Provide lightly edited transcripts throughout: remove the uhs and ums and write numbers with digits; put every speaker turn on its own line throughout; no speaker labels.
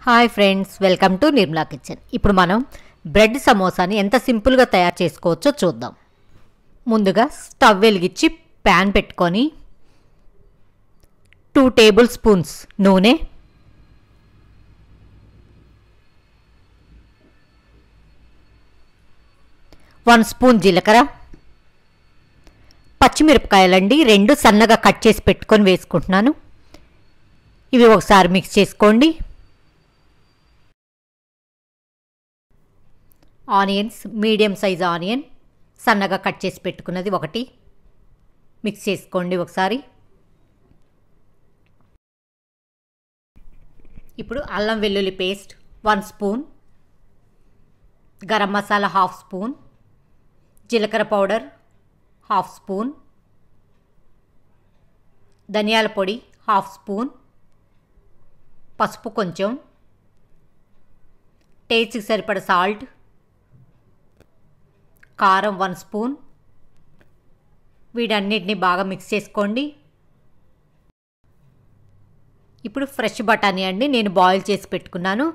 Hi friends, welcome to Nirmala kitchen. ఇప్పుడు మనం bread సమోసాని ఎంత సింపుల్గా తయారు చేసుకోవచ్చో చూద్దాం. ముందుగా స్టవ్ వెలిగించి ప్యాన్ పెట్టుకొని 2 టేబుల్ స్పూన్స్ నూనె, 1 స్పూన్ జీలకర్ర, పచ్చిమిరపకాయలండి 2 సన్నగా కట్ చేసి పెట్టుకొని వేసుకుంటున్నాను. ఇవి ఒకసారి మిక్స్ చేసుకోండి. ఆనియన్స్, మీడియం సైజ్ ఆనియన్ సన్నగా కట్ చేసి పెట్టుకున్నది ఒకటి మిక్స్ చేసుకోండి ఒకసారి. ఇప్పుడు అల్లం వెల్లుల్లి paste 1 spoon, garam masala 1/2 spoon, జీలకర్ర పౌడర్ 1/2 స్పూన్, ధనియాల పొడి 1/2 స్పూన్, పసుపు కొంచెం, టేస్ట్కి సరిపడ సాల్ట్, కారం 1 స్పూన్. వీటన్నిటిని బాగా మిక్స్ చేసుకోండి. ఇప్పుడు ఫ్రెష్ బఠానీ అండి, నేను బాయిల్ చేసి పెట్టుకున్నాను,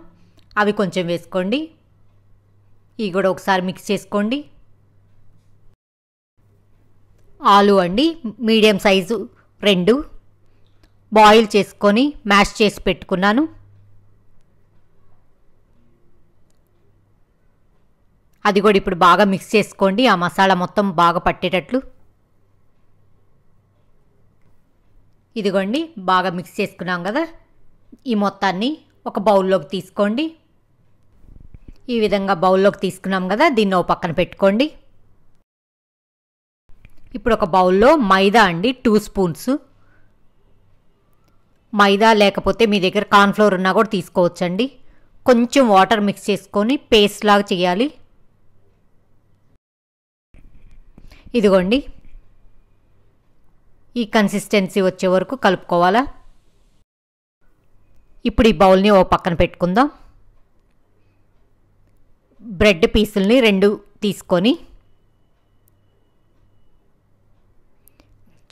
అవి కొంచెం వేసుకోండి. ఇవి కూడా ఒకసారి మిక్స్ చేసుకోండి. ఆలు అండి, మీడియం సైజు 2 బాయిల్ చేసుకొని మ్యాష్ చేసి పెట్టుకున్నాను. అది కూడా ఇప్పుడు బాగా మిక్స్ చేసుకోండి, ఆ మసాలా మొత్తం బాగా పట్టేటట్లు. ఇదిగోండి బాగా మిక్స్ చేసుకున్నాం కదా, ఈ మొత్తాన్ని ఒక బౌల్లోకి తీసుకోండి. ఈ విధంగా బౌల్లోకి తీసుకున్నాం కదా, దీన్ని ఒక పక్కన పెట్టుకోండి. ఇప్పుడు ఒక బౌల్లో మైదా అండి 2 స్పూన్స్. మైదా లేకపోతే మీ దగ్గర కార్న్ఫ్లోర్ ఉన్నా కూడా తీసుకోవచ్చండి. కొంచెం వాటర్ మిక్స్ చేసుకొని పేస్ట్ లాగా చేయాలి. ఇదిగోండి ఈ కన్సిస్టెన్సీ వచ్చే వరకు కలుపుకోవాలా. ఇప్పుడు ఈ బౌల్ని ఓ పక్కన పెట్టుకుందాం. బ్రెడ్ పీసుల్ని 2 తీసుకొని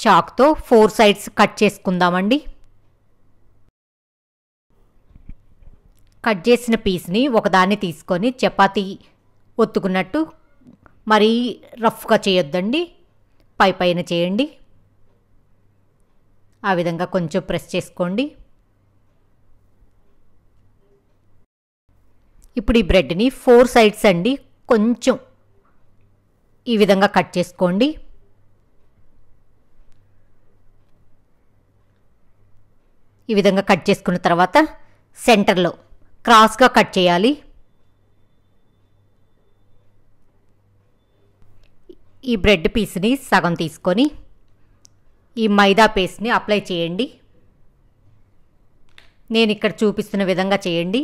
చాక్తో 4 సైడ్స్ కట్ చేసుకుందామండి. కట్ చేసిన పీస్ని ఒకదాన్ని తీసుకొని చపాతీ ఒత్తుకున్నట్టు మరీ రఫ్గా చేయొద్దండి, పైన చేయండి. ఆ విధంగా కొంచెం ప్రెస్ చేసుకోండి. ఇప్పుడు ఈ బ్రెడ్ని 4 సైడ్స్ అండి కొంచెం ఈ విధంగా కట్ చేసుకోండి. ఈ విధంగా కట్ చేసుకున్న తర్వాత సెంటర్లో క్రాస్గా కట్ చేయాలి. ఈ బ్రెడ్ పీస్ని సగం తీసుకొని ఈ మైదా పేస్ట్ని అప్లై చేయండి. నేను ఇక్కడ చూపిస్తున్న విధంగా చేయండి.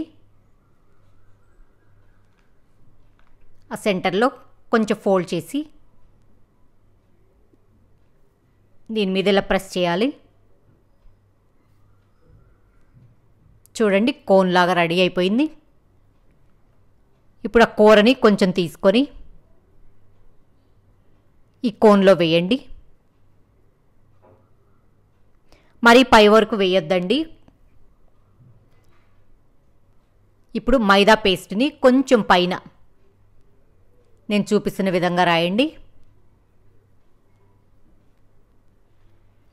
ఆ సెంటర్లో కొంచెం ఫోల్డ్ చేసి దీని మీద ఇలా ప్రెస్ చేయాలి. చూడండి కోన్ లాగా రెడీ అయిపోయింది. ఇప్పుడు ఆ కూరని కొంచెం తీసుకొని ఈ కోన్లో వేయండి. మరీ పై వరకు వేయొద్దండి. ఇప్పుడు మైదా పేస్ట్ని కొంచెం పైన నేను చూపిస్తున్న విధంగా రాయండి.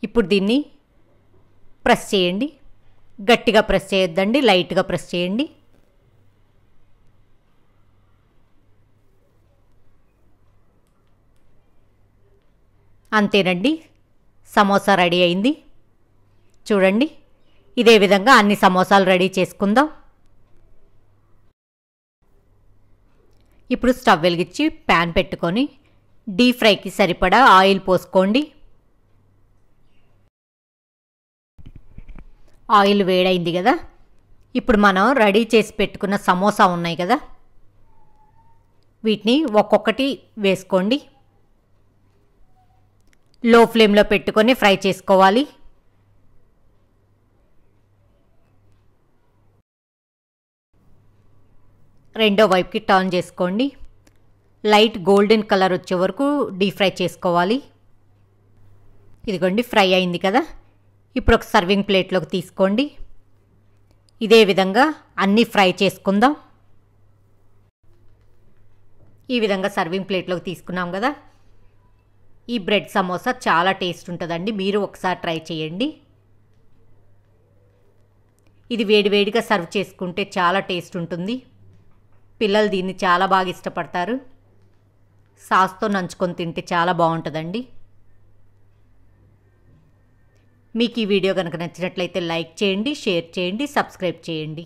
ఇప్పుడు దీన్ని ప్రెస్ చేయండి. గట్టిగా ప్రెస్ చేయొద్దండి, లైట్గా ప్రెస్ చేయండి. అంతేనండి, సమోసా రెడీ అయింది. చూడండి ఇదే విధంగా అన్ని సమోసాలు రెడీ చేసుకుందాం. ఇప్పుడు స్టవ్ వెలిగించి ప్యాన్ పెట్టుకొని డీప్ ఫ్రైకి సరిపడా ఆయిల్ పోసుకోండి. ఆయిల్ వేడైంది కదా, ఇప్పుడు మనం రెడీ చేసి పెట్టుకున్న సమోసా ఉన్నాయి కదా, వీటిని ఒక్కొక్కటి వేసుకోండి. లో ఫ్లేమ్లో పెట్టుకొని ఫ్రై చేసుకోవాలి. రెండో వైపుకి టర్న్ చేసుకోండి. లైట్ గోల్డెన్ కలర్ వచ్చే వరకు డీప్ ఫ్రై చేసుకోవాలి. ఇదిగోండి ఫ్రై అయింది కదా, ఇప్పుడు ఒక సర్వింగ్ ప్లేట్లోకి తీసుకోండి. ఇదే విధంగా అన్నీ ఫ్రై చేసుకుందాం. ఈ విధంగా సర్వింగ్ ప్లేట్లోకి తీసుకున్నాం కదా. ఈ బ్రెడ్ సమోసా చాలా టేస్ట్ ఉంటుందండి, మీరు ఒకసారి ట్రై చేయండి. ఇది వేడివేడిగా సర్వ్ చేసుకుంటే చాలా టేస్ట్ ఉంటుంది. పిల్లలు దీన్ని చాలా బాగా ఇష్టపడతారు. సాస్తో నంచుకొని తింటే చాలా బాగుంటుందండి. మీకు ఈ వీడియో కనుక నచ్చినట్లయితే లైక్ చేయండి, షేర్ చేయండి, సబ్స్క్రైబ్ చేయండి.